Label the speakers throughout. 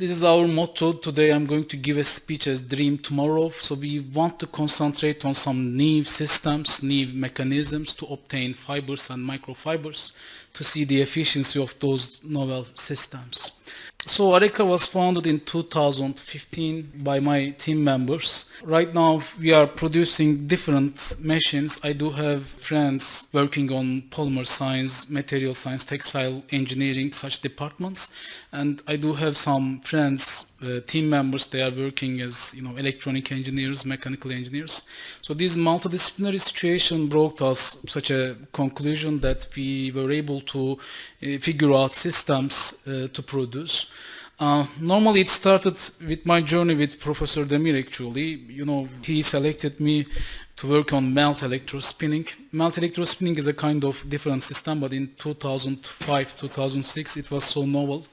Speaker 1: this is our motto. Today I'm going to give a speech as Dream Tomorrow. So we want to concentrate on some new systems, new mechanisms to obtain fibers and microfibers to see the efficiency of those novel systems. So Areka was founded in 2015 by my team members. Right now we are producing different machines. I do have friends working on polymer science, material science, textile engineering, such departments. And I do have some friends, team members, they are working as electronic engineers, mechanical engineers. So this multidisciplinary situation brought us such a conclusion that we were able to figure out systems to produce. Normally it started with my journey with Professor Demir actually. He selected me to work on melt electrospinning. Melt electrospinning is a kind of different system, but in 2005, 2006 it was so novel.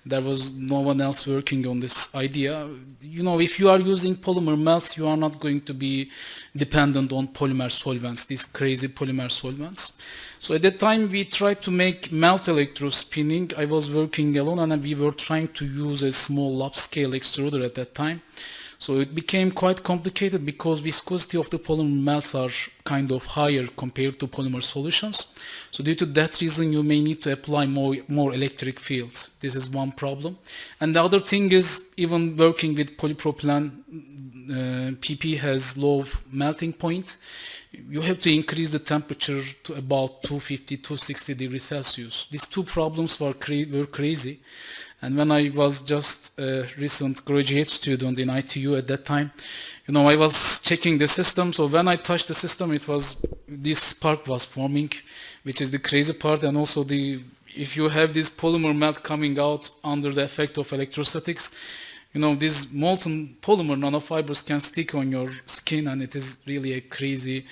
Speaker 1: There was no one else working on this idea. If you are using polymer melts, you are not going to be dependent on polymer solvents, these crazy polymer solvents. So at that time, we tried to make melt electrospinning. I was working alone and we were trying to use a small lab scale extruder at that time. So it became quite complicated because viscosity of the polymer melts are kind of higher compared to polymer solutions. So due to that reason, you may need to apply more electric fields. This is one problem. And the other thing is, even working with polypropylene, PP has low melting point. You have to increase the temperature to about 250, 260 degrees Celsius. These two problems were crazy. And when I was just a recent graduate student in ITU at that time, I was checking the system. So when I touched the system, this spark was forming, which is the crazy part. And also if you have this polymer melt coming out under the effect of electrostatics, these molten polymer nanofibers can stick on your skin, and it is really a crazy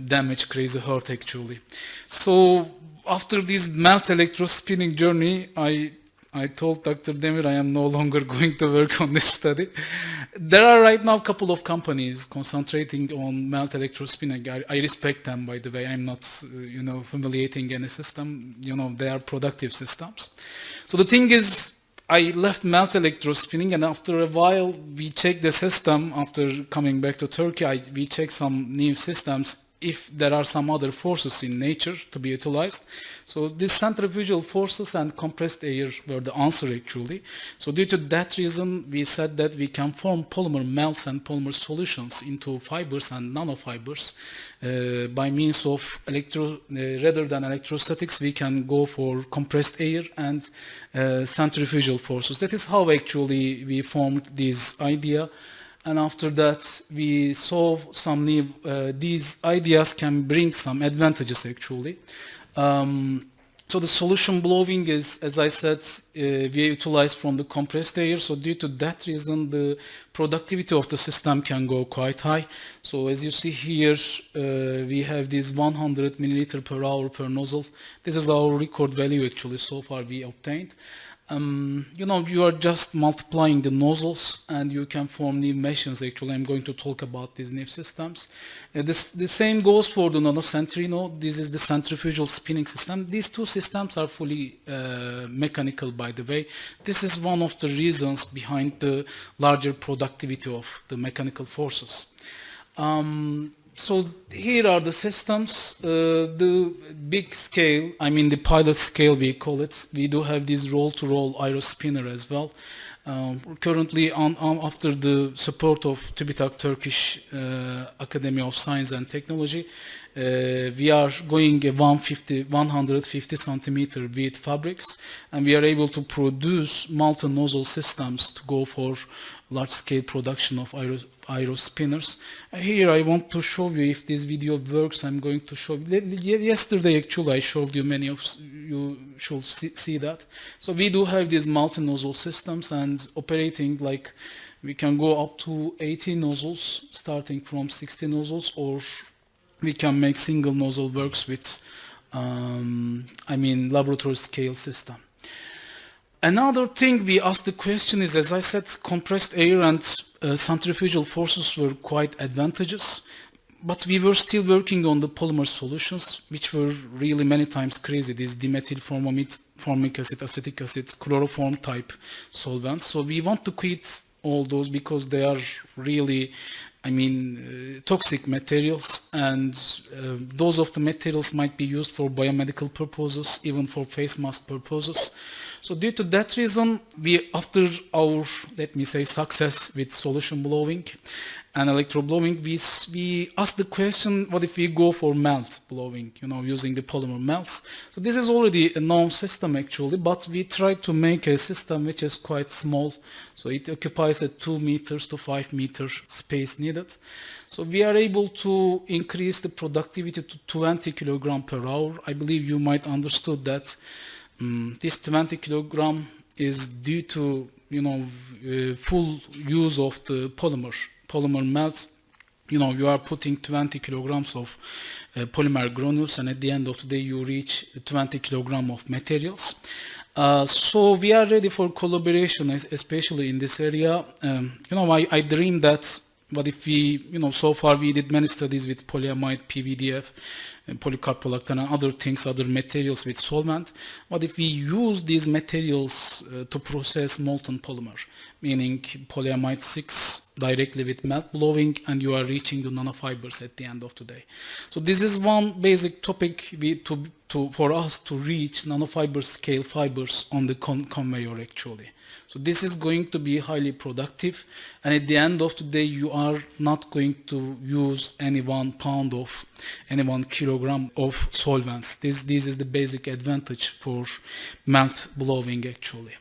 Speaker 1: damage, crazy hurt actually. So after this melt electrospinning journey, I told Dr. Demir I am no longer going to work on this study. There are right now a couple of companies concentrating on melt electrospinning. I respect them, by the way. I'm not, humiliating any system. They are productive systems. So the thing is, I left melt electrospinning, and after a while, we checked the system. After coming back to Turkey, we checked some new systems if there are some other forces in nature to be utilized. So these centrifugal forces and compressed air were the answer actually. So due to that reason, we said that we can form polymer melts and polymer solutions into fibers and nanofibers by means of rather than electrostatics, we can go for compressed air and centrifugal forces. That is how actually we formed this idea. And after that, we saw some new, these ideas can bring some advantages actually. So the solution blowing is, as I said, we utilize from the compressed air. So due to that reason, the productivity of the system can go quite high. So as you see here, we have this 100 milliliter per hour per nozzle. This is our record value actually so far we obtained. You are just multiplying the nozzles and you can form new machines actually. I'm going to talk about these new systems. The same goes for the nanocentrino. This is the centrifugal spinning system. These two systems are fully mechanical, by the way. This is one of the reasons behind the larger productivity of the mechanical forces. So here are the systems, the big scale, the pilot scale we call it. We do have this roll-to-roll aerospinner as well. Currently, after the support of TÜBİTAK Turkish Academy of Science and Technology, we are going a 150 centimeter width fabrics, and we are able to produce multi-nozzle systems to go for large-scale production of aerospinners. Here I want to show you if this video works. I'm going to show you. Yesterday actually I showed you, many of you should see that. So we do have these multi-nozzle systems, and operating like we can go up to 80 nozzles starting from 60 nozzles, or we can make single nozzle works with laboratory scale system. Another thing we asked the question is, as I said, compressed air and centrifugal forces were quite advantageous. but we were still working on the polymer solutions, which were really many times crazy. These dimethyl formic acid, acetic acid, chloroform type solvents. So we want to quit all those because they are really, toxic materials, and those of the materials might be used for biomedical purposes, even for face mask purposes. So due to that reason, after our, let me say, success with solution blowing and electroblowing, we asked the question, what if we go for melt blowing, using the polymer melts? So this is already a known system actually, but we tried to make a system which is quite small. So it occupies a 2 meters to 5 meter space needed. So we are able to increase the productivity to 20 kilogram per hour. I believe you might understood that this 20 kilogram is due to, full use of the polymer melt. You are putting 20 kilograms of polymer granules, and at the end of the day you reach 20 kilogram of materials. So we are ready for collaboration, especially in this area. I dream that, what if we, so far we did many studies with polyamide, PVDF, polycarpolactane and other things, other materials with solvent. What if we use these materials to process molten polymer, meaning polyamide 6 directly with melt blowing, and you are reaching the nanofibers at the end of the day. So this is one basic topic for us to reach nanofiber scale fibers on the conveyor actually. So this is going to be highly productive, and at the end of the day you are not going to use any 1 pound of any 1 kilogram of solvents. This is the basic advantage for melt blowing actually.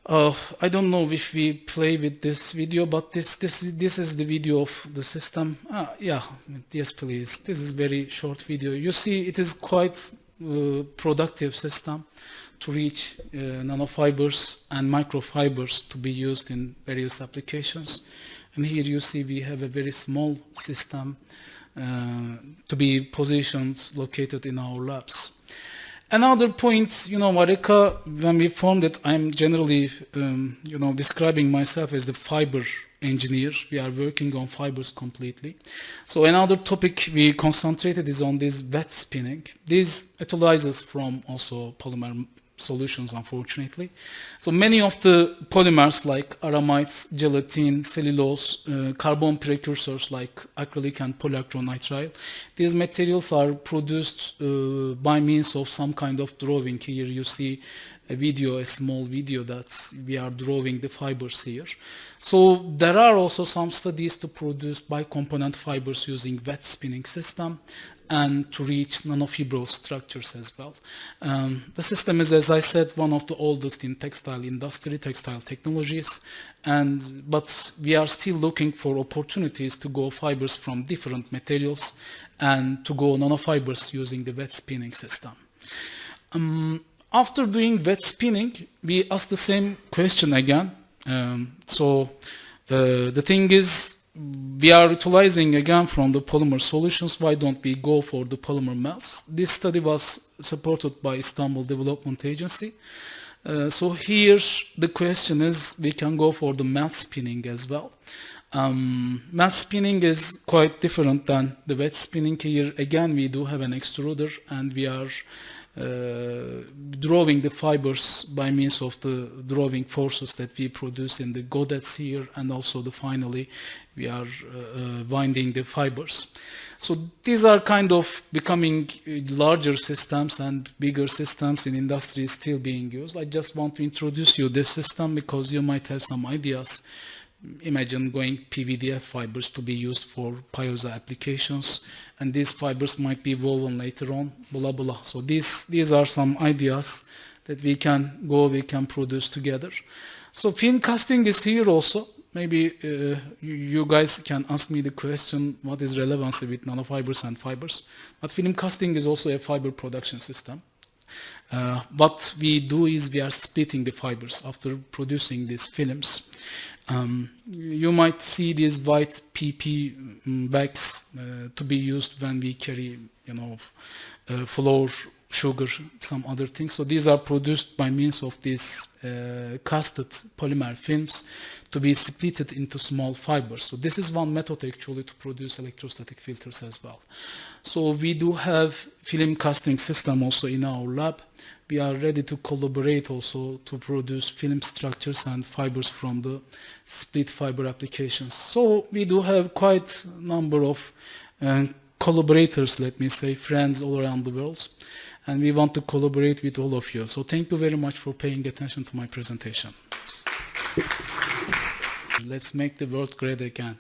Speaker 1: I don't know if we play with this video, but this is the video of the system. Yes please. This is very short video. You see it is quite productive system to reach nanofibers and microfibers to be used in various applications. And here you see we have a very small system to be positioned, located in our labs. Another point, Areka, when we formed it, I'm generally, describing myself as the fiber engineer. We are working on fibers completely. So another topic we concentrated is on this wet spinning. This utilizes from also polymer solutions, unfortunately. So many of the polymers like aramides, gelatin, cellulose, carbon precursors like acrylic and polyacrylonitrile, these materials are produced by means of some kind of drawing. Here you see a small video that we are drawing the fibers here. So there are also some studies to produce bicomponent fibers using wet spinning system and to reach nanofibrous structures as well. The system is, as I said, one of the oldest in textile industry, textile technologies, but we are still looking for opportunities to go fibers from different materials and to go nanofibers using the wet spinning system. After doing wet spinning, we asked the same question again. The thing is, we are utilizing again from the polymer solutions. Why don't we go for the polymer melts? This study was supported by Istanbul Development Agency. So here the question is, we can go for the melt spinning as well. Melt spinning is quite different than the wet spinning. Here again we do have an extruder, and we are drawing the fibers by means of the drawing forces that we produce in the godets here, and also finally we are winding the fibers. So these are kind of becoming larger systems, and bigger systems in industry is still being used. I just want to introduce you this system because you might have some ideas. Imagine going PVDF fibers to be used for piezo applications, and these fibers might be woven later on, blah blah. So these are some ideas that we can produce together. So film casting is here also. Maybe you guys can ask me the question, what is relevancy with nanofibers and fibers? But film casting is also a fiber production system. What we do is we are splitting the fibers after producing these films. You might see these white PP bags to be used when we carry, floor sugar, some other things. So these are produced by means of these casted polymer films to be splitted into small fibers. So this is one method actually to produce electrostatic filters as well. So we do have film casting system also in our lab. We are ready to collaborate also to produce film structures and fibers from the split fiber applications. So we do have quite a number of collaborators, let me say, friends all around the world. And we want to collaborate with all of you. So thank you very much for paying attention to my presentation. Let's make the world great again.